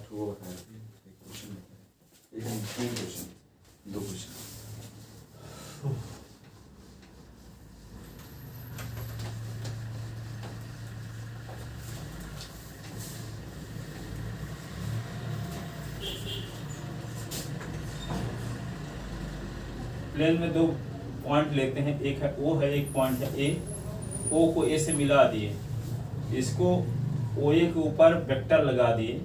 Last वो बताया थे, एक क्वेश्चन बताया, एक नहीं, 3 क्वेश्चन, 2 क्वेश्चन। प्लेन में 2 पॉइंट लेते हैं, एक है ओ है, एक पॉइंट है ए। ओ को ए से मिला दिए, इसको ओ ए के ऊपर वेक्टर लगा दिए,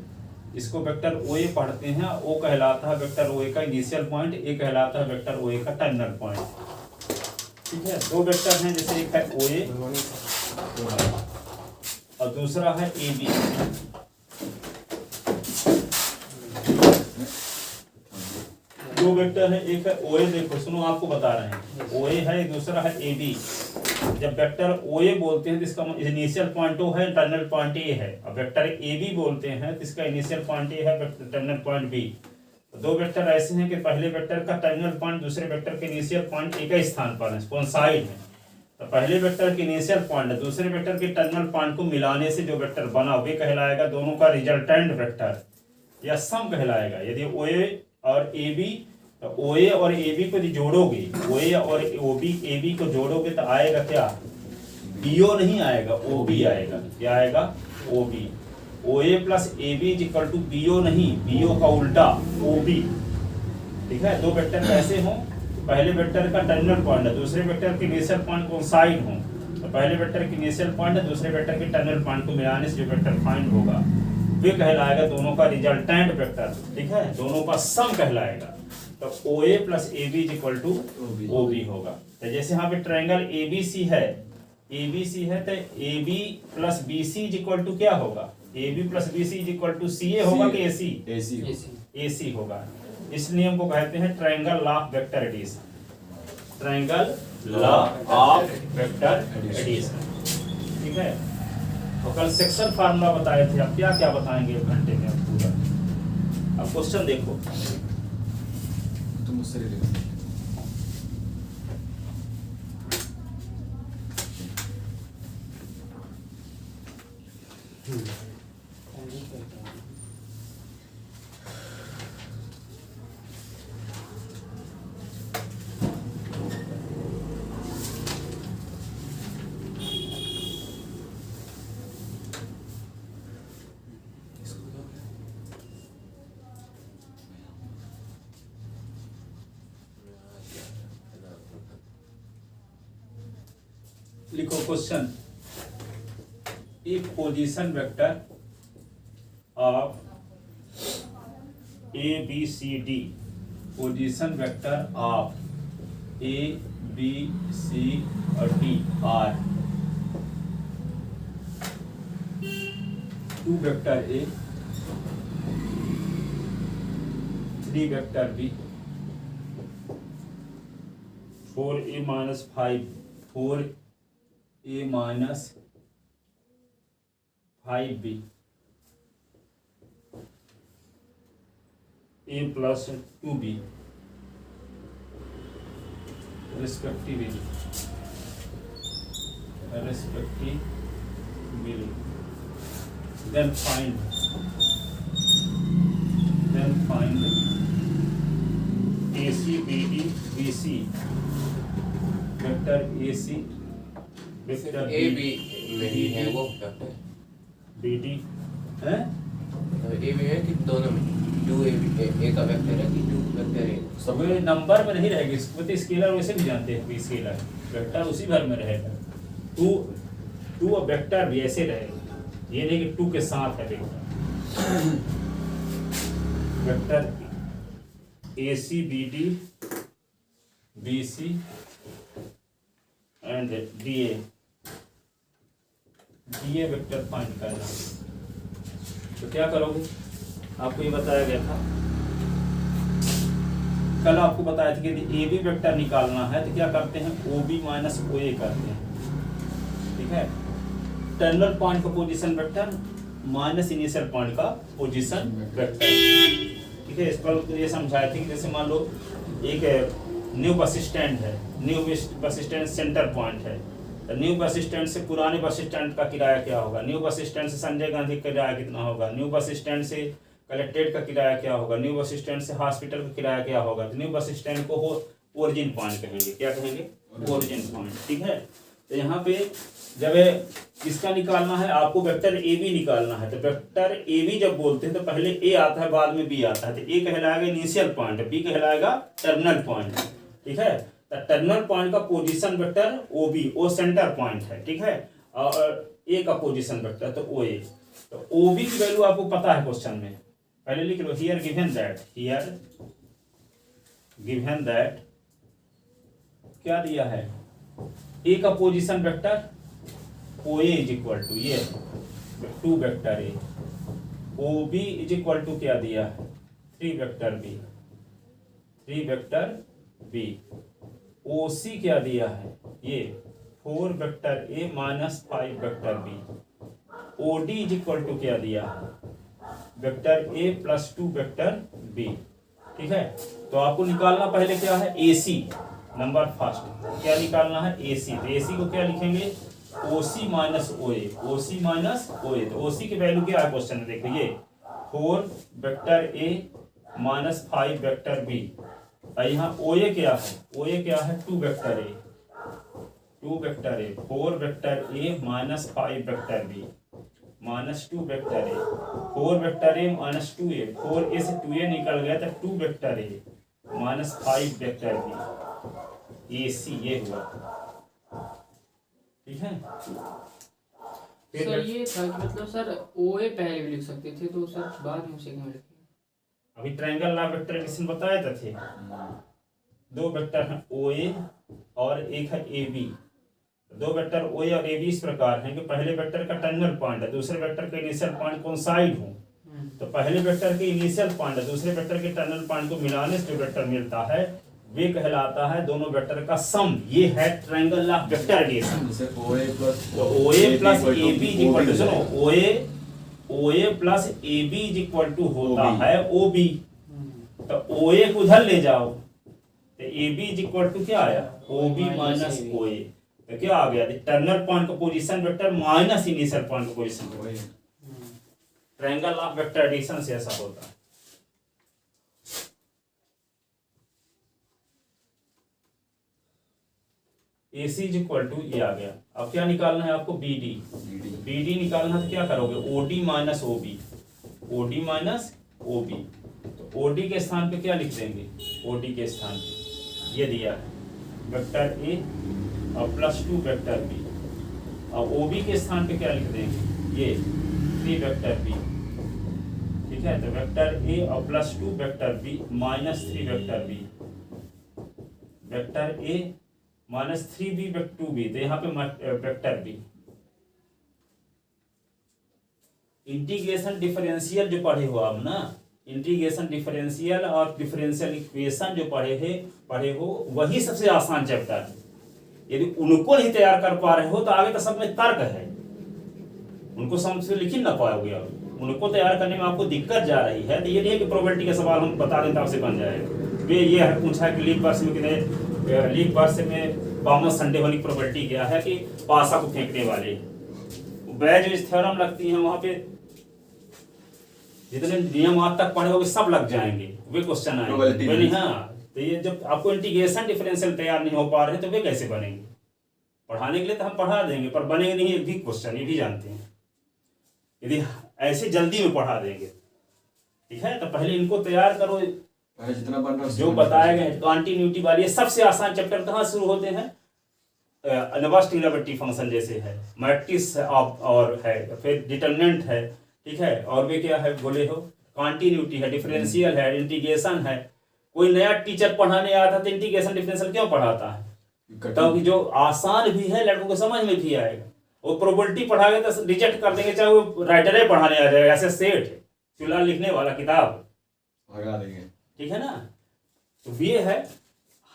इसको वेक्टर ओ ए पढ़ते हैं। ओ कहलाता है वेक्टर ओ ए का इनिशियल पॉइंट, ए कहलाता है वेक्टर ओ ए का टर्मिनल पॉइंट। ठीक है, 2 वेक्टर हैं, जैसे एक है ओ ए और दूसरा है ए बी। दो वेक्टर है, एक है ओ ए, देखो सुनो आपको बता रहे हैं, ओ ए है, दूसरा है ए बी। जब वेक्टर ओ ए बोलते हैं तो इसका इनिशियल पॉइंट ओ है, टर्मिनल पॉइंट ए है। अब वेक्टर ए बी बोलते हैं तो इसका इनिशियल पॉइंट ए है, टर्मिनल पॉइंट बी। तो 2 वेक्टर ऐसे हैं कि पहले वेक्टर का टर्मिनल पॉइंट दूसरे वेक्टर के इनिशियल पॉइंट ए का स्थान पर है, कोइंसाइड है। तो पहले वेक्टर के इनिशियल पॉइंट दूसरे वेक्टर के टर्मिनल पॉइंट को मिलाने से जो वेक्टर बना वे कहलाएगा दोनों का रिजल्टेंट वेक्टर या सम कहलाएगा। यदि ओ ए और ए बी, तो ओ ए और ए बी को जोड़ोगे, ओ ए और ओ बी ए बी को जोड़ोगे तो आएगा क्या, बीओ नहीं आएगा, ओ बी आएगा। क्या आएगा, O B. O A plus A B is equal to BO नहीं, बीओ का उल्टा ओ बी। ठीक है, 2 वेक्टर कैसे हों, पहले वेक्टर का टर्मिनल पॉइंट है, दूसरे वेक्टर के इनिशियल पॉइंट कोइंसाइड हों, तो पहले वेक्टर के इनिशियल पॉइंट है, दूसरे वेक्टर के टर्मिनल पॉइंट को मिलाने से जो वेक्टर फाइंड होगा वे कहलाएगा दोनों का रिजल्टेंट वेक्टर। ठीक है, दोनों का सम कहलाएगा। तो O A plus A B is equal to O B होगा। तो जैसे यहाँ पे ट्रायंगल ए बी सी है, ए बी सी है, तो A B plus B C is equal to क्या होगा, A B plus B C is equal to C A होगा कि ए सी, ए सी होगा। इस नियम को कहते हैं triangle law of vector addition, triangle law of vector addition. ठीक है, तो कल सेक्शन फार्मूला बताए थे, अब क्या क्या बताएंगे 1 घंटे में पूरा। अब क्वेश्चन देखो, तुम मुझसे ले लो। लिखो question, if position vector of A B C D, position vector of A B C और D are 2 vector A, 3 vector B, 4a minus 5, 4a minus 5b, a plus 2b respectively, then find AC BD BC, vector AC vector A B में ही है वो vector, BD है, A B है कि दोनों में 2 ए का वेक्टर है कि 2 वेक्टर है, सब नंबर में नहीं रहेगी, इसको स्केलर वैसे भी जानते हैं, स्केलर वेक्टर उसी भर में रहेगा। 2 और वेक्टर भी ऐसे रहेगा, ये नहीं कि 2 के साथ है vector AC BD BC and DA vector find करना। तो क्या करोगे, आपको ये बताया गया था कल, आपको बताया था कि यदि ए बी वेक्टर निकालना है तो क्या करते हैं, ओ बी माइनस ओ ए करते हैं। ठीक है, टर्मिनल पॉइंट का position vector minus initial point का पोजीशन वेक्टर। ठीक है, इस पर ये समझाया था कि जैसे मान लो एक न्यू बस स्टैंड है, new bus stand centre point है, तो न्यू बस स्टैंड से पुराने बस स्टैंड का किराया क्या होगा, न्यू बस स्टैंड से संजय गांधी का किराया कितना होगा, न्यू बस स्टैंड से कलेक्ट्रेट का किराया क्या होगा, न्यू बस स्टैंड से हॉस्पिटल का किराया क्या होगा, तो न्यू बस स्टैंड को ओरिजिन पॉइंट कहेंगे, क्या कहेंगे, ओरिजिन पॉइंट। ठीक है, तो यहाँ पे जब किसका निकालना है, आपको वेक्टर ए बी निकालना है, तो वेक्टर ए बी जब बोलते हैं तो पहले ए आता है बाद में बी आता है, तो ए कहलाएगा इनिशियल पॉइंट, बी कहलाएगा टर्मिनल पॉइंट। ठीक है, तो टर्मिनल पॉइंट का पोजीशन वेक्टर ओ बी, ओ सेंटर पॉइंट है। ठीक है, और ए का पोजीशन वेक्टर तो ओ ए, तो ओ बी की वैल्यू आपको पता है क्वेश्चन में, पहले लिख लो, here given that, here given that क्या दिया है, ए का position vector O A is equal to ये 2 vector A, O B is equal to क्या दिया है 3 vector B, 3 vector B, O C क्या दिया है ये 4 vector A minus 5 vector B, O D is equal to क्या दिया है vector A plus 2 vector B. ठीक है, तो आपको निकालना पहले क्या है ए सी, नंबर फर्स्ट क्या निकालना है ए सी, तो ए सी को क्या लिखेंगे ओ सी माइनस ओ ए, ओ सी माइनस ओ ए, तो ओ सी की वैल्यू क्या है क्वेश्चन में देखो ये 4 vector A minus 5 vector B, और यहाँ ओ ए क्या है, ओ ए क्या है 2 vector A, 2 vector A, 4 vector A minus 5 vector B minus 2 vector A, 4 vector A minus 2 A, 4 A से 2 ए निकल गया तो 2 vector A minus 5 vector B, A C ये हुआ। ठीक है, सर ये था कि मतलब सर ओ ए पहले भी लिख सकते थे तो सर बाद में उसे क्यों लिखे? अभी ट्रायंगल लॉ वेक्टर एडिशन बताए थे, 2 वेक्टर हैं ओ ए और एक है ए बी, 2 वेक्टर ओ ए और ए बी इस प्रकार हैं कि पहले वेक्टर का टर्मिनल पॉइंट है, दूसरे वेक्टर का इनिशियल पॉइंट कोइंसाइड हो, तो पहले वेक्टर के इनिशियल पॉइंट है दूसरे वेक्टर के टर्मिनल पॉइंट को मिलाने से जो वेक्टर मिलता है वे कहलाता है दोनों वेक्टर का सम, ये है ट्रायंगल लॉ वेक्टर एडिशन। जैसे OA प्लस तो OA plus AB is equal to, सुनो OA plus AB is equal to होता है OB, तो OA को उधर ले जाओ तो AB इज इक्वल टू क्या आया OB माइनस OA, तो क्या आ गया टर्मिनल पॉइंट का position vector minus initial point का position vector. Triangle of vector addition से ऐसा होता है। AC इज इक्वल टू ये आ गया, अब क्या निकालना है आपको BD, BD निकालना है तो क्या करोगे OD minus OB, OD minus OB, तो OD के स्थान पे क्या लिख देंगे, OD के स्थान पे ये दिया है वेक्टर A और प्लस 2 वेक्टर B, और OB के स्थान पे क्या लिख देंगे ये 3 वेक्टर B। ठीक है, तो वेक्टर A और plus 2 vector B minus 3 vector B, vector A minus 3b vector 2b, तो यहाँ पे वेक्टर b। इंटीग्रेशन डिफरेंशियल जो पढ़े हो आप ना, इंटीग्रेशन डिफरेंशियल और डिफरेंशियल इक्वेशन जो पढ़े हो वही सबसे आसान चैप्टर है। यदि उनको नहीं तैयार कर पा रहे हो तो आगे तो सब में तर्क है, उनको समझ से लिख ही ना पाओगे आप, उनको तैयार करने में आपको दिक्कत जा रही है। तो ये नहीं है कि प्रोबेबिलिटी का सवाल हम बता दें तो आपसे बन जाएगा। वे ये है पूछा कि लीप वर्ष में कितने, लीप वर्ष में बामन संडे होने की प्रोबेबिलिटी क्या है कि पासा को फेंकने वाले वह जो थ्योरम लगती है वहां पे जितने नियम आज तक पढ़े होंगे सब लग जाएंगे, वे क्वेश्चन आएंगे। हाँ, तो ये जब आपको इंटीग्रेशन डिफरेंशियल तैयार नहीं हो पा रहे तो वे कैसे बनेंगे? पढ़ाने के लिए तो हम पढ़ा देंगे पर बनेंगे नहीं, एक भी क्वेश्चन ये भी जानते हैं। यदि ऐसे जल्दी में पढ़ा देंगे, ठीक है, तो पहले इनको तैयार करो जितना बन रहा जो बताए गए कंटिन्यूटी वाली। सबसे आसान चैप्टर कहाँ शुरू होते हैं? अनवर्स्ट इनवर्टिव फंक्शन जैसे है, मैट्रिक्स और है, फिर डिटरमिनेंट है, ठीक है, और वे क्या है बोले हो, कंटिन्यूटी है, डिफरेंशियल है, इंटीग्रेशन है। कोई नया टीचर पढ़ाने आता तो इंटीग्रेशन डिफरेंशियल क्यों पढ़ाता है? तो जो आसान भी है लड़कों को समझ में भी आएगा। वो प्रोबेबिलिटी पढ़ाएगा तो रिजेक्ट कर देंगे, चाहे वो राइटर पढ़ाने आ जाएगा, ऐसे सेठ चूल्हा लिखने वाला किताब भगा देंगे, ठीक है ना। तो ये है,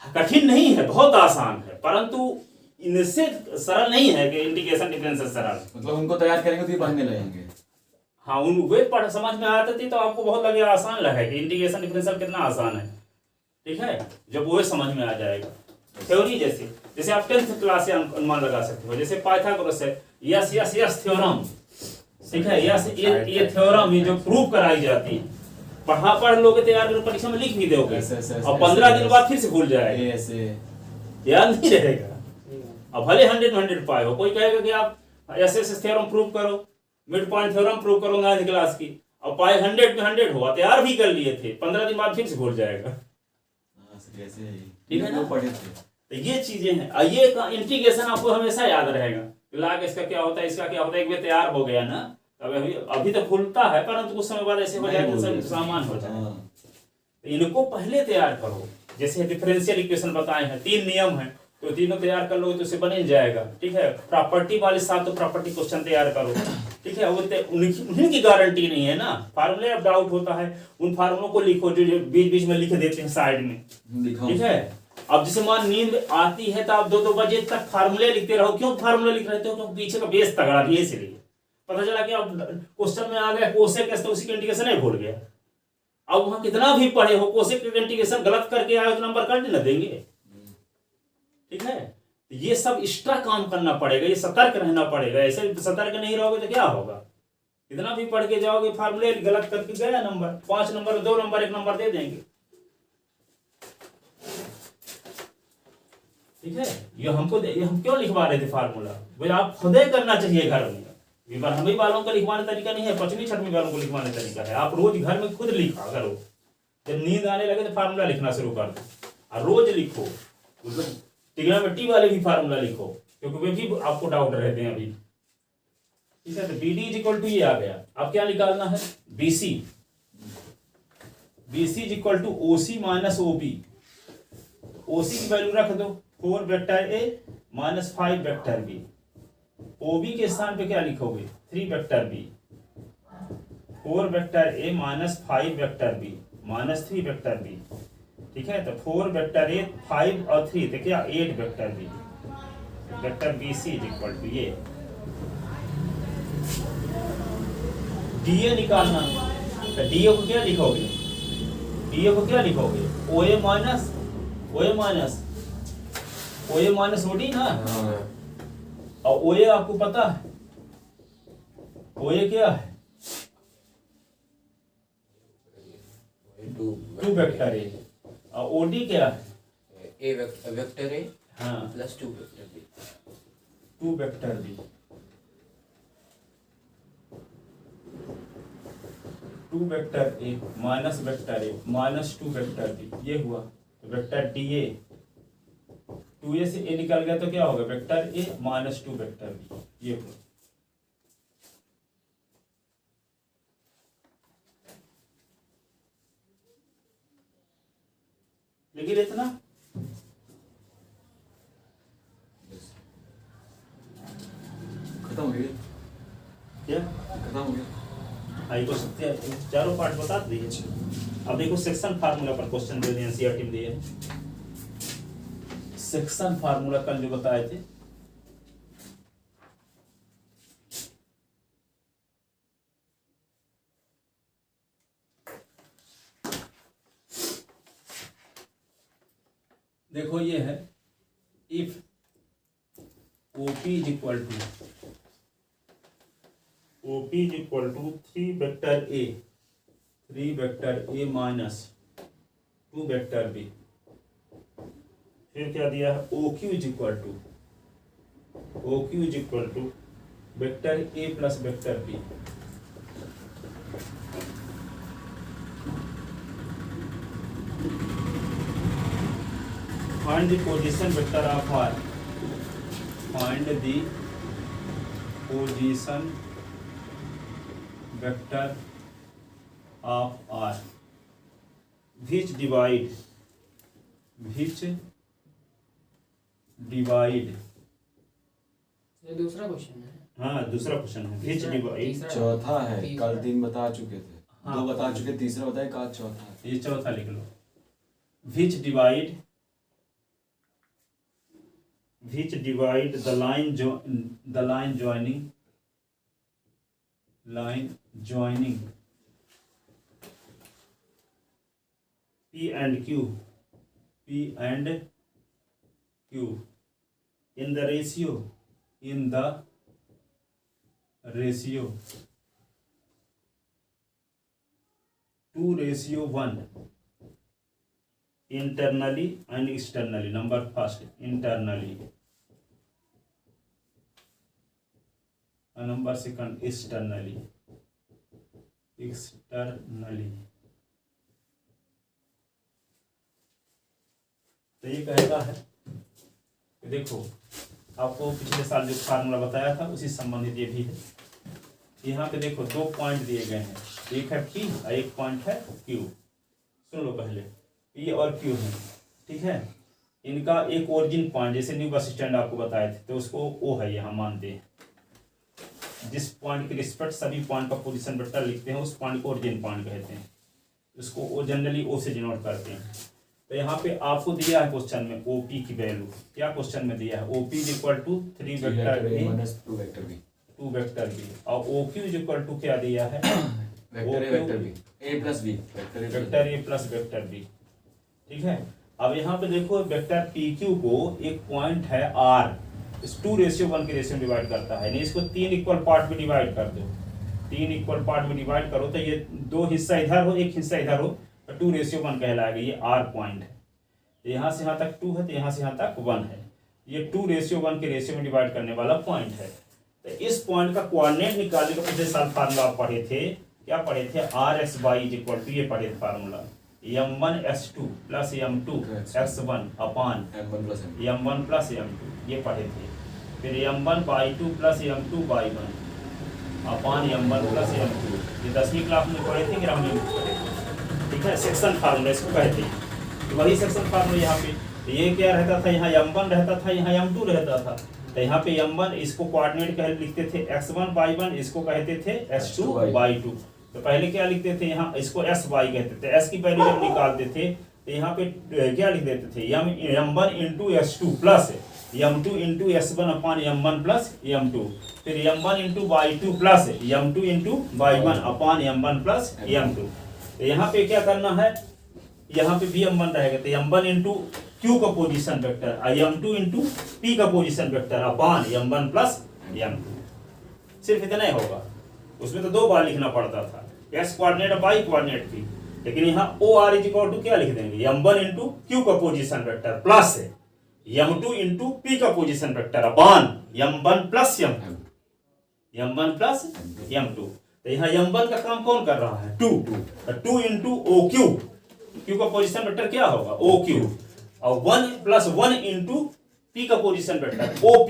कठिन नहीं है, बहुत आसान है, परंतु इनसे सरल नहीं है कि इंटीग्रेशन डिफरेंशियल सरल। मतलब उनको तैयार करेंगे तो ये पढ़ने लगेंगे। हाँ, उन वे पढ़ समझ में आते थे तो आपको बहुत लगे आसान लगे कि इंटीग्रेशन डिफरेंशियल कितना आसान है, ठीक है, जब वो समझ में आ जाएगा। थ्योरी जैसे आप 10th क्लास से अनुमान लगा सकते हो, जैसे पाइथागोरस है, यस यस यस थ्योरम, ठीक है, यस ये थ्योरम ही जो प्रूव कराई जाती है, पढ़ लोगे तैयार करो, परीक्षा में लिख भी दोगे ऐसे, और 15 दिन बाद फिर से भूल जाएगा, ऐसे याद नहीं रहेगा। सही बात। अब भले 100 में 100 पाए हो, कोई कहेगा कि आप एस थ्योरम प्रूव करो, मिड पॉइंट थ्योरम प्रूव करो 9th क्लास की, अब पाए 100 में 100 हुआ, तैयार भी कर लिए थे, 15 दिन बाद फिर से भूल जाएगा। हाँ, ऐसे ही ठीक है ना? वो पढ़े थे। तो ये चीजें हैं, और ये इंटीग्रेशन आपको हमेशा याद रहेगा, लाग इसका क्या होता है, इसका क्या होता है, एक बार तैयार हो गया ना, अब अभी तो भूलता है, परंतु कुछ समय बाद ऐसे हो जाए तो सब सामान हो जाए। हाँ, तो इनको पहले तैयार करो, जैसे डिफरेंशियल इक्वेशन बताए हैं, 3 नियम हैं, तो तीनों तैयार कर लोगे तो उसे बन ही जाएगा। ठीक है, प्रॉपर्टी वाले साथ तो प्रॉपर्टी क्वेश्चन तैयार करो। ठीक है, वो उन्हीं की गारंटी नहीं है ना, फार्मूले अब डाउट होता है, उन फार्मूलों को लिखो जो बीच बीच में लिख देते हैं साइड में। लिखा ठीक है, अब जैसे मान नींद आती है तो आप 2-2 बजे तक फार्मूले लिखते रहो। क्यों फार्मूले लिख रहे हो? क्योंकि पीछे का बेस तगड़ा भी है, इसलिए पता चला कि अब क्वेश्चन में आ गया कोसेक तो उसी का इंटीग्रेशन ही भूल गया। अब वहां कितना भी पढ़े हो, कोसेक का इंटीग्रेशन गलत करके आए तो नंबर कट न देंगे। ठीक है, ये सब एक्स्ट्रा काम करना पड़ेगा, ये सतर्क रहना पड़ेगा। ऐसे सतर्क नहीं रहोगे तो क्या होगा, इतना भी पढ़ के जाओगे फार्मूले गलत करके गया नंबर, 5 नंबर 2 नंबर 1 नंबर दे देंगे। ठीक है, ये हम क्यों लिखवा रहे थे फार्मूला, भाई आप खुद ही करना चाहिए घर में। हमें वालों का लिखवाने तरीका नहीं है, 5वीं 6वीं वालों को लिखवाने तरीका है। आप रोज घर में खुद लिखा करो, जब नींद आने लगे तो फार्मूला लिखना शुरू कर दो और रोज लिखो। मतलब ट्रिग्नोमेट्री वाले भी फार्मूला लिखो, क्योंकि वे भी आपको डाउट रहते हैं अभी। ठीक है, तो B D is equal to ये आ गया। अब क्या निकालना है, BC is equal to OC minus OB. OC की वैल्यू रख दो 4 vector A minus 5 vector B. OB के स्थान पे क्या लिखोगे, 3 vector B. 4 vector A minus 5 vector B minus 3 vector B. ठीक है, तो 4 वेक्टर ए 5 और 3 तो क्या 8 vector B. Vector B C is equal to ये डीए निकालना। तो डीए को क्या लिखोगे, डीए को क्या लिखोगे, ओए माइनस ओडी ना। और ओए आपको पता है ओए क्या है, 2 वेक्टर ए। और ओडी क्या है, ए वेक्टर ए हाँ plus 2 vector B. 2 vector B, 2 vector A minus vector A minus 2 vector B, ये हुआ। तो वेक्टर डी ए, 2a से a निकल गया तो क्या होगा, vector a minus 2 vector b, ये हुआ। लेकिन इतना खत्म हो गया, क्या खत्म हो गया। आई को सत्य चारों पार्ट बता दिए। अब देखो सेक्शन फार्मूला पर क्वेश्चन दे दिए, एनसीईआरटी में दिए सेक्शन फार्मूला कल जो बताए थे। देखो ये है, if OP is equal to 3 vector A minus 2 vector B. फिर क्या दिया है, OQ is equal to vector A plus vector B. Find the position vector of R, find the position vector of R which divide ये दूसरा question है। हाँ दूसरा question है, which divide, तीसरा- चौथा है, तीसरा। कल 3 बता चुके थे, हाँ। 2 बता चुके, तीसरा बताए, कल चौथा है। ये चौथा लिख लो, which divide the line joining P and Q in the ratio 2:1 internally and externally. Number first, internally, and number second, externally. तो ये कहता है कि देखो, आपको पिछले साल जो फार्मूला बताया था उसी संबंधित ये भी है। यहाँ पे देखो 2 पॉइंट दिए गए हैं, एक है P और एक पॉइंट है Q। सुन लो पहले, P और Q है, ठीक है। इनका एक ओरिजिन पॉइंट, जैसे न्यू बस स्टैंड आपको बताए थे, तो उसको O है यहाँ मानते हैं। जिस पॉइंट के रिस्पेक्ट सभी पॉइंट का पोजीशन वेक्टर लिखते हैं उस पॉइंट को ओरिजिन पॉइंट कहते हैं। उसको वो जनरली O से डिनोट करते हैं। तो यहाँ पे आपको दिया है क्वेश्चन में OP की वैल्यू। क्या क्वेश्चन में दिया है? OP is equal to 3 vector A minus 2 vector B, 2 vector B, और OQ इज इक्वल टू क्या दिया है? Vector A vector B, A plus B, vector A plus vector B, ठीक है। अब यहाँ पे देखो वेक्टर PQ को एक पॉइंट है R, इस 2:1 के रेशियो में डिवाइड करता है। नहीं, इसको 3 इक्वल पार्ट में डिवाइड कर दो, 3 इक्वल पार्ट में डिवाइड करो तो ये 2 हिस्सा इधर हो, एक हिस्सा इधर हो, तो 2:1 कहलाएगा। ये R पॉइंट है, यहाँ से यहाँ तक 2 है, तो यहाँ से यहाँ तक 1 है। ये 2:1 के रेशियो में डिवाइड करने वाला पॉइंट है। तो इस पॉइंट का कोऑर्डिनेट निकालने का पिछले साल फार्मूला आप पढ़े थे। क्या पढ़े थे? RSY इज इक्वल टू, ये पढ़े थे formula, M1S2 plus M2 x1 अपान M1 प्लस M2, ये पढ़े थे। फिर M1/2 प्लस M2/1 अपान M1 प्लस M2, ये 10वीं क्लास में पढ़े थे, ग्रामीण में पढ़े थे, ठीक है। सेक्शन फार्मूला इसको कहते हैं। तो वही सेक्शन फार्मूला यहाँ पे ये क्या रहता था? यहाँ M1 रहता था, यहाँ M2 रहता था। तो यहाँ पे M1 इसको कोऑर्डिनेट कह लिखते थे x1/1, इसको कहते थे s2/2। तो पहले क्या लिखते थे? यहाँ इसको sy कहते थे। s की वैल्यू जब निकालते थे तो यहाँ पे क्या लिख देते थे? M1 into S2 plus M2 into S1 अपान M1 प्लस M2, फिर M1 into y2 plus M2 into y1 अपान M1 प्लस M2। तो यहाँ पे क्या करना है? यहाँ पे भी M1 रहेगा, तो M1 इंटू Q का position vector, M2 into P का पोजीशन वेक्टर अपान M1 प्लस M2। सिर्फ इतना ही होगा, उसमें तो 2 बार लिखना पड़ता था, x कोऑर्डिनेट और y कोऑर्डिनेट थी। लेकिन यहाँ OR इज इक्वल टू क्या लिख देंगे? M1 इंटू Q का position vector plus M2 into P का पोजीशन वेक्टर अपान M1 plus M2, M1 plus M2। तो यहाँ M1 का काम कौन कर रहा है? 2 इंटू OQ, Q का पोजीशन वेक्टर क्या होगा? OQ, और 1 प्लस 1 इंटू P का पोजीशन वेक्टर OP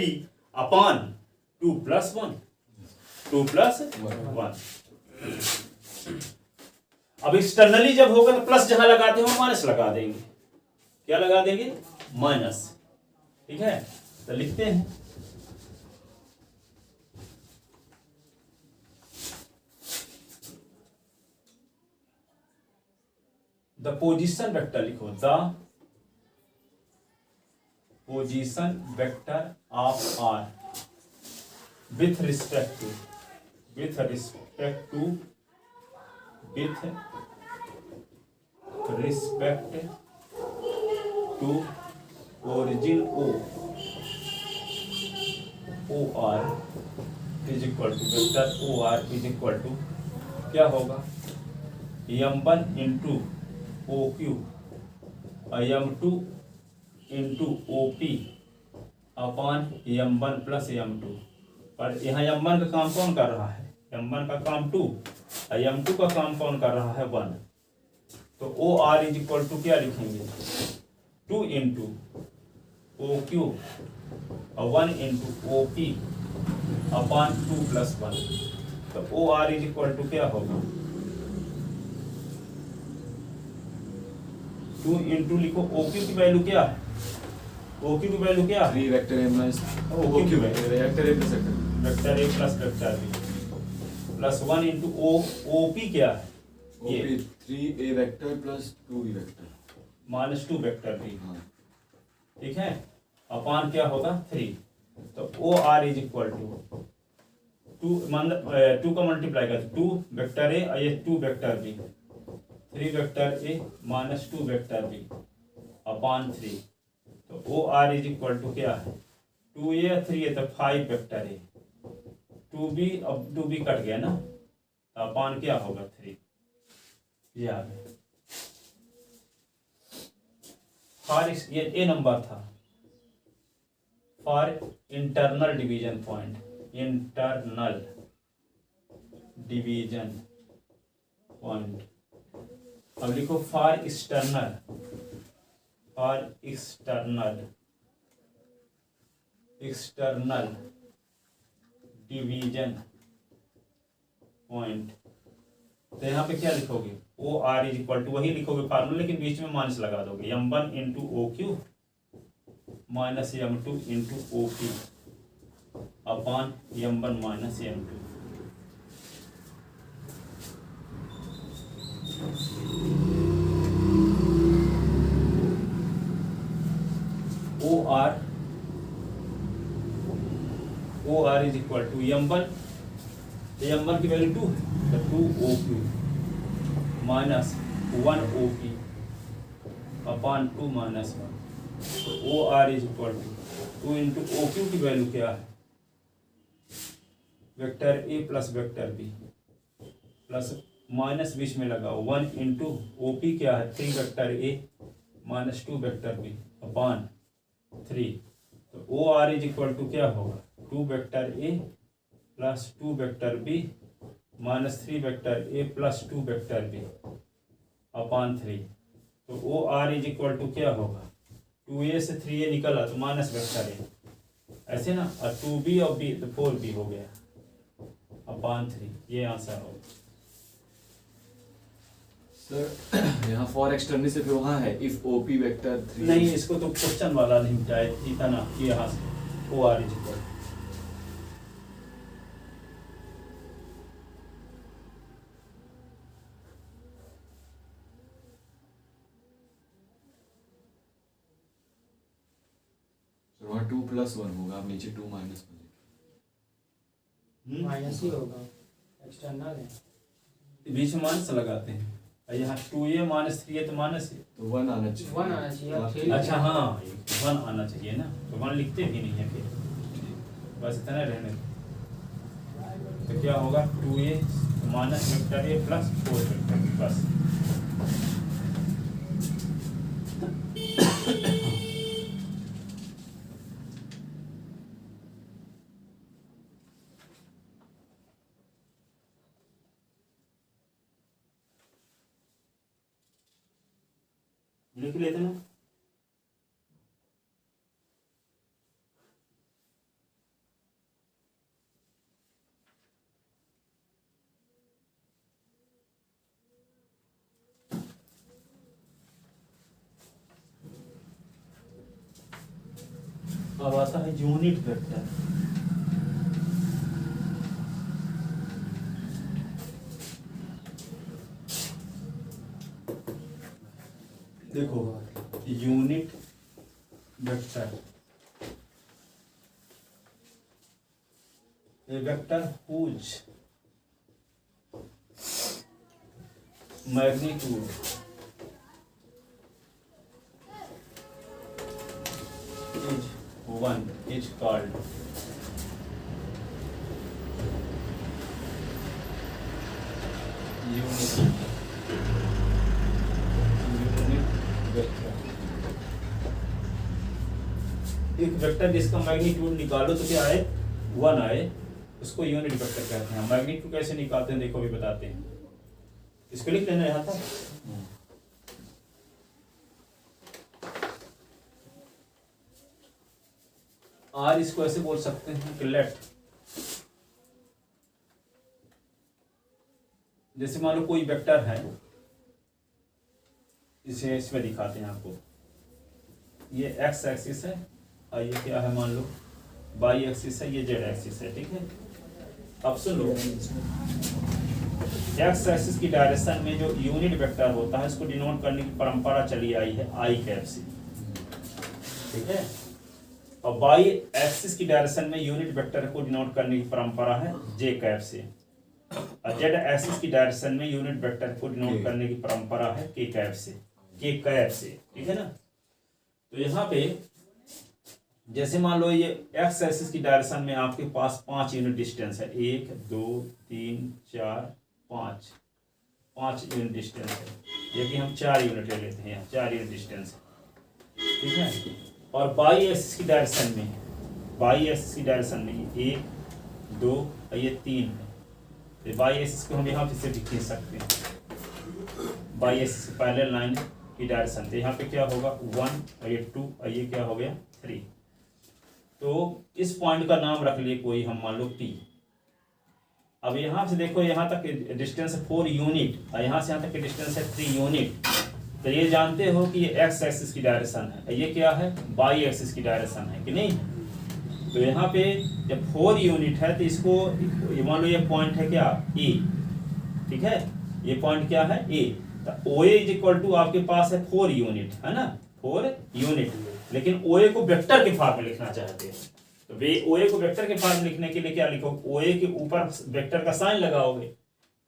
अपान 2 प्लस 1, 2 प्लस 1। अब एक्सटर्नली जब होगा तो प्लस जहां लगाते हो माइनस लगा देंगे। क्या लगा देंगे? माइनस, ठीक है। तो लिखते हैं द पोजीशन वेक्टर, लिखो the position vector of R with respect to origin OR is equal to vector OR is equal to क्या होगा? M1 इंटू OQ और M2 इंटू OP अपान M1 प्लस M2। पर यहाँ M1 का काम कौन कर रहा है? M1 का काम 2 और M2 का काम कौन कर रहा है? 1। तो OR इज इक्वल टू क्या लिखेंगे? 2 इंटू OQ और 1 इंटू OP अपान 2 प्लस 1। तो OR इज इक्वल टू क्या होगा? 2 इंटू लिखो, OQ की वैल्यू क्या है? OQ की वैल्यू क्या है? 3 वेक्टर A माइनस OQ की value vector A plus vector A plus vector B plus 1 into OP क्या है? ये 3A vector plus 2B vector minus 2 vector B, ठीक है, अपान क्या होगा? 3। तो OR इज इक्वल टू 2 का मल्टीप्लाई कर 2 वेक्टर A और ये 2 vector B, 3 vector A minus 2 vector B अपान 3। तो OR इज इक्वल टू क्या है? 2A 3A, तो 5 वेक्टर A, 2B, अब 2B कट गया ना, तो अपान क्या होगा? 3। ये आ गया। फॉर ये ए नंबर था for internal division point, internal division point. अब लिखो for external, for external, external division point. तो यहाँ पे क्या लिखोगे, O R is equal to वही लिखोगे फार्मूला, लेकिन बीच में माइनस लगा दोगे, m1 into O Q minus m2 into O P upon m1 minus m2। O R is equal to m1 की वैल्यू 2 है तो 2 O Q minus 1 O P upon 2 minus 1। O R is equal to 2 into O Q की value क्या है, vector A plus vector B plus minus बीच में लगा 1 into O P क्या है 3 vector A minus 2 vector B upon 3। तो O R is equal to क्या होगा 2 vector A plus 2 vector B minus 3 vector A plus 2 vector B upon 3। तो O R is equal to क्या होगा 2a से 3a निकला तो माइनस वेक्टर ए, ऐसे ना, और 2b और b तो 4b हो गया अपॉन 3। ये आंसर होगा। सर यहाँ फॉर एक्सटर्नल से फिर वहाँ है इफ ओपी वेक्टर 3। नहीं, इसको तो क्वेश्चन वाला नहीं था ना, ये यहाँ से ओ आर इज इक्वल। वहाँ 2 + 1 होगा, आप नीचे 2 - 1 लिखिए। माइनस ही होगा, एक्सटर्नल है। बीच में माइनस लगाते हैं, और यहाँ 2a माइनस 3a तो माइनस है, तो 1 आना चाहिए। 1 आना चाहिए, तो आप आप- खेल- अच्छा हाँ 1 आना चाहिए ना, तो 1 लिखते भी नहीं है फिर, बस इतना रहने दो। तो क्या होगा 2a minus vector a plus 4 vector b बस। लिख लेते ना। अब आता है यूनिट वेक्टर। देखो unit vector, a vector whose magnitude is 1 is called unit vector. एक वेक्टर जिसका मैग्नीट्यूड निकालो तो क्या आए 1 आए, उसको यूनिट वेक्टर कहते हैं। मैग्नीट्यूड कैसे निकालते हैं देखो, भी बताते हैं। इसको लिख लेना यहाँ था। आर इसको ऐसे बोल सकते हैं कि लेट, जैसे मान लो कोई वेक्टर है, इसे इसमें दिखाते हैं आपको। ये एक्स एक्सिस है और ये क्या है मान लो वाई एक्सिस है, ये जेड एक्सिस है, ठीक है। अब सुन लो, एक्स एक्सिस की डायरेक्शन में जो यूनिट वेक्टर होता है उसको डिनोट करने की परंपरा चली आई है आई कैप से, ठीक है। और वाई एक्सिस की डायरेक्शन में यूनिट वेक्टर को डिनोट करने की परंपरा है जे कैप से, और जेड एक्सिस की डायरेक्शन में यूनिट वेक्टर को डिनोट करने की परंपरा है के कैप से, के कैप से, ठीक है ना। तो यहाँ पे जैसे मान लो ये एक्स एक्सिस की डायरेक्शन में आपके पास 5 यूनिट डिस्टेंस है, 1 2 3 4 5 5 यूनिट डिस्टेंस है, ये कि हम 4 यूनिट ले लेते हैं, यहाँ 4 यूनिट डिस्टेंस है, ठीक है। और बाई एक्सिस की डायरेक्शन में, बाई एक्सिस की डायरेक्शन में 1 2 और ये 3 है, तो बाई एक्सिस को हम यहाँ फिर से भी खींच सकते हैं, बाई एक्सिस की पैरेलल लाइन की डायरेक्शन, तो यहाँ पे क्या होगा 1 और ये 2 और ये क्या हो गया 3। तो इस पॉइंट का नाम रख लिए कोई हम, मान लो P। अब यहाँ से देखो, यहाँ तक डिस्टेंस है 4 यूनिट और यहाँ से यहाँ तक की डिस्टेंस है 3 यूनिट। तो ये जानते हो कि ये एक्स एक्सिस की डायरेक्शन है, ये क्या है वाई एक्सिस की डायरेक्शन है कि नहीं। तो यहाँ पे जब 4 यूनिट है तो इसको ये मान लो ये पॉइंट है क्या ए, ठीक है, ये पॉइंट क्या है ए। तो O A is equal to आपके पास है 4 यूनिट, है ना 4 यूनिट, लेकिन ओ ए को वेक्टर के फॉर्म में लिखना चाहते हैं। तो वे ओ ए को वेक्टर के फॉर्म में लिखने के लिए क्या लिखो, ओ ए के ऊपर वेक्टर का साइन लगाओगे।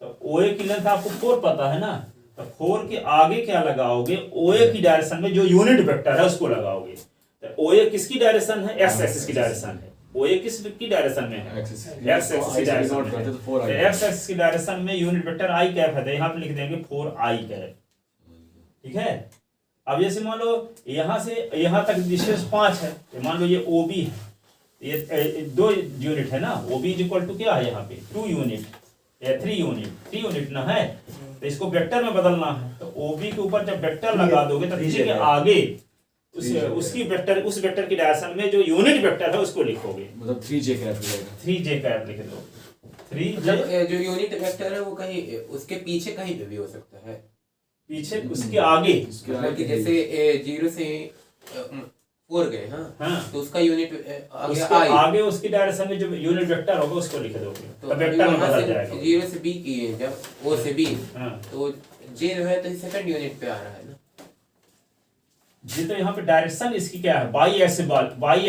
तो ओ ए की लेंथ आपको 4 पता है ना, तो 4 के आगे क्या लगाओगे, ओ ए की डायरेक्शन में जो यूनिट वेक्टर है उसको लगाओगे। तो ओ ए किसकी डायरेक्शन है, एक्स एक्सिस की डायरेक्शन है। ओ ए किसकी डायरेक्शन में है, एक्स एक्सिस की डायरेक्शन में। तो एक्स एक्सिस की डायरेक्शन में यूनिट वेक्टर आई कैप है, तो यहाँ पे लिख देंगे 4 आई कैप, ठीक है। अब जैसे मान लो यहाँ से यहाँ तक डिस्टेंस 5 है, तो मान लो ये ओ बी है, ये 2 यूनिट है ना, O B is equal to क्या है यहाँ पे 2 यूनिट या 3 यूनिट ना है। तो इसको वेक्टर में बदलना है, तो ओ बी के ऊपर जब वेक्टर लगा दोगे तो नीचे के आगे उसकी वेक्टर, उस वेक्टर की डायरेक्शन में जो यूनिट वेक्टर है उसको लिखोगे, मतलब 3j कैप मिलेगा, 3j कैप लिख दो। 3 मतलब जो यूनिट वेक्टर है वो कहीं उसके पीछे कहीं पे भी हो सकता है, पीछे उसके आगे, मतलब कि जैसे 0 से 4 गए, हाँ, तो उसका यूनिट आगे उसकी डायरेक्शन में जो यूनिट वेक्टर होगा उसको लिख दोगे, तो वेक्टर में बदल जाएगा। 0 से b किए जब o से b, हाँ, तो j जो है तो सेकंड यूनिट पे आ रहा है ना जी। तो यहाँ पे डायरेक्शन इसकी क्या है, बाई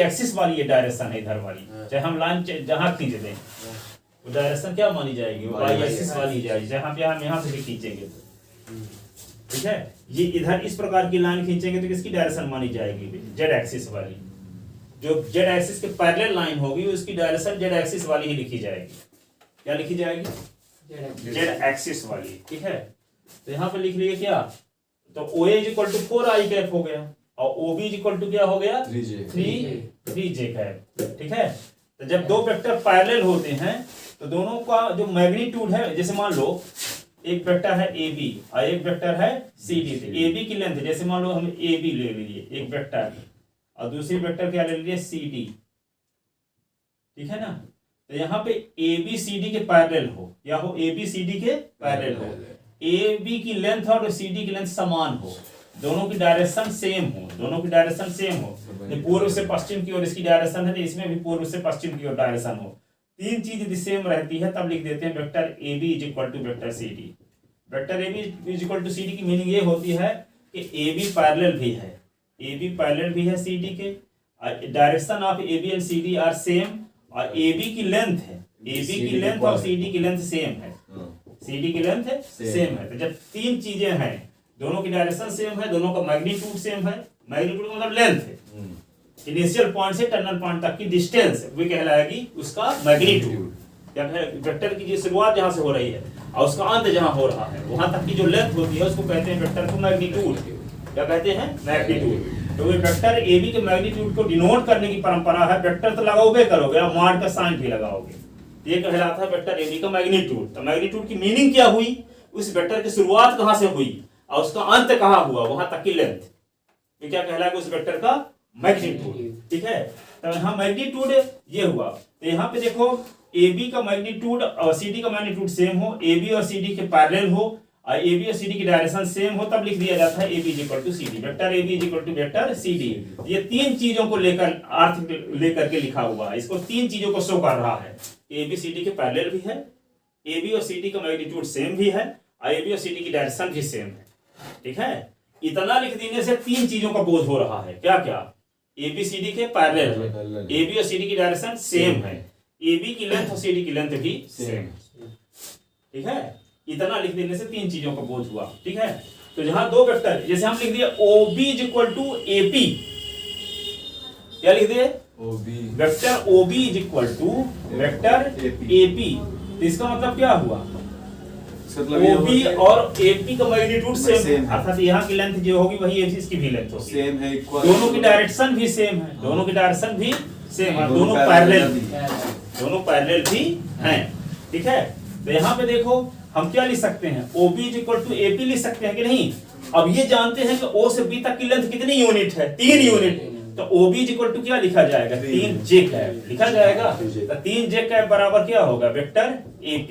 एक्सिस वाली ये डायरेक्शन है इधर वाली, चाहे हम लाइन जहाँ खींच दें वो डायरेक्शन क्या मानी जाएगी, वो बाई एक्सिस वाली जाएगी। जहाँ पे हम यहाँ से भी खींचेंगे तो ठीक है, ये इधर इस प्रकार की लाइन खींचेंगे तो किसकी डायरेक्शन मानी जाएगी, जेड एक्सिस वाली। जो जेड एक्सिस के पैरेलल लाइन होगी उसकी डायरेक्शन जेड एक्सिस वाली ही लिखी जाएगी। क्या लिखी जाएगी, जेड एक्सिस वाली, ठीक है। तो यहाँ पे लिख लिए क्या, तो O A is equal to 4 I cap हो गया और O B is equal to क्या हो गया 3j कैप, ठीक है। तो जब दो वेक्टर पैरेलल होते हैं तो दोनों का जो मैग्नीट्यूड है, जैसे मान लो एक वेक्टर है ए बी और एक वेक्टर है सी डी, तो ए बी की लेंथ जैसे मान लो हम ए बी ले लीजिए एक वेक्टर और दूसरी वेक्टर क्या ले लीजिए सी डी, ठीक है ना। तो यहाँ पे ए बी सी डी के पैरेलल हो या हो ए बी सी डी के पैरेलल हो, ए बी की लेंथ और सी डी की लेंथ समान हो, दोनों की डायरेक्शन सेम हो, दोनों की डायरेक्शन सेम हो, पूर्व से पश्चिम की ओर इसकी डायरेक्शन है तो इसमें भी पूर्व से पश्चिम की ओर डायरेक्शन हो, 3 चीज यदि सेम रहती है तब लिख देते हैं vector A B is equal to vector C D. Vector A B is equal to C D की मीनिंग ये होती है कि ए बी पैरेलल भी है, ए बी पैरेलल भी है सी डी के, direction of A B and C D are same, और ए बी की लेंथ है, ए बी की लेंथ और सी डी की लेंथ सेम है, सी डी की लेंथ सेम है। तो जब 3 चीजें हैं, दोनों की डायरेक्शन सेम है, दोनों का मैग्नीट्यूड सेम है, मैग्नीट्यूड मतलब लेंथ है, इनिशियल पॉइंट से टर्मिनल पॉइंट तक की डिस्टेंस वो कहलाएगी उसका मैग्नीट्यूड। या फिर वेक्टर की जो शुरुआत जहां से हो रही है और उसका अंत जहां हो रहा है वहां तक की जो लेंथ होती है उसको कहते हैं वेक्टर को मैग्नीट्यूड। क्या कहते हैं, मैग्नीट्यूड। तो वेक्टर ए बी के मैग्नीट्यूड को डिनोट करने की परंपरा है, वेक्टर तो लगाओगे करोगे और मॉड का साइन भी लगाओगे, ये कहलाता है वेक्टर ए बी का मैग्नीट्यूड। तो मैग्नीट्यूड की मीनिंग क्या हुई, उस वेक्टर की शुरुआत कहां से हुई और उसका अंत कहां हुआ वहां तक की लेंथ, ये क्या कहलाएगा उस वेक्टर का मैग्नीट्यूड, ठीक है। तो यहाँ मैग्नीट्यूड ये हुआ। तो यहाँ पे देखो ए बी का मैग्नीट्यूड और सी डी का मैग्नीट्यूड सेम हो, ए बी और सी डी के पैरेलल हो और ए बी और सी डी की डायरेक्शन सेम हो, तब लिख दिया जाता है A B equal to C D, vector A B equal to vector C D. ये 3 चीजों को लेकर अर्थ लेकर के लिखा हुआ है, इसको 3 चीजों को शो कर रहा है, ए बी सी डी के पैरेलल भी है, ए बी और सी डी का मैग्नीट्यूड सेम भी है और ए बी और सी डी की डायरेक्शन भी सेम है, ठीक है। इतना लिख देने से 3 चीजों का बोध हो रहा है, क्या क्या, ए बी सी डी के पैरेलल है, ए बी और सी डी की डायरेक्शन सेम है, ए बी की लेंथ और सी डी की लेंथ भी सेम, ठीक है। इतना लिख देने से 3 चीजों का बोध हुआ, ठीक है। तो जहां 2 वेक्टर, जैसे हम लिख दिए O B is equal to A P, क्या लिख दिए, vector O B is equal to vector A P. तो इसका मतलब क्या हुआ, मतलब ये ओबी होता है- और एपी का मैग्नीट्यूड सेम सेम है, है। अर्थात यहाँ की लेंथ जो होगी वही एसी इसकी भी लेंथ होगी, सेम है, इक्वल, दोनों की डायरेक्शन भी सेम है, हाँ। दोनों की डायरेक्शन भी सेम है, दोनों दोनों parallel पैरेलल भी। दोनों पैरेलल भी हैं, ठीक है। तो यहाँ पे देखो हम क्या लिख सकते हैं, OB is equal to AP लिख सकते हैं कि नहीं। अब ये जानते हैं कि O से B तक की लेंथ कितनी यूनिट है, 3 यूनिट, तो OB इज इक्वल टू क्या लिखा जाएगा, 3J कैप लिखा जाएगा। तो 3J कैप बराबर क्या होगा, वेक्टर AP।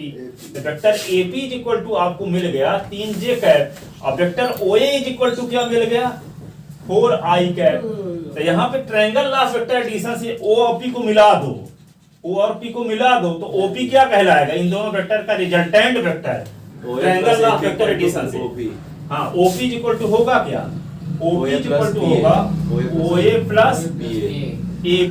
तो vector AP is equal to आपको मिल गया 3J कैप, और vector OA is equal to क्या मिल गया, 4I कैप। तो यहाँ पे ट्रायंगल ऑफ वेक्टर एडिशन से O और P को मिला दो, O और P को मिला दो, तो OP क्या कहलाएगा, इन दोनों वेक्टर का resultant vector triangle of vector addition से। हाँ, OP इज इक्वल टू होगा क्या, OP इज इक्वल टू होगा OA प्लस ये AP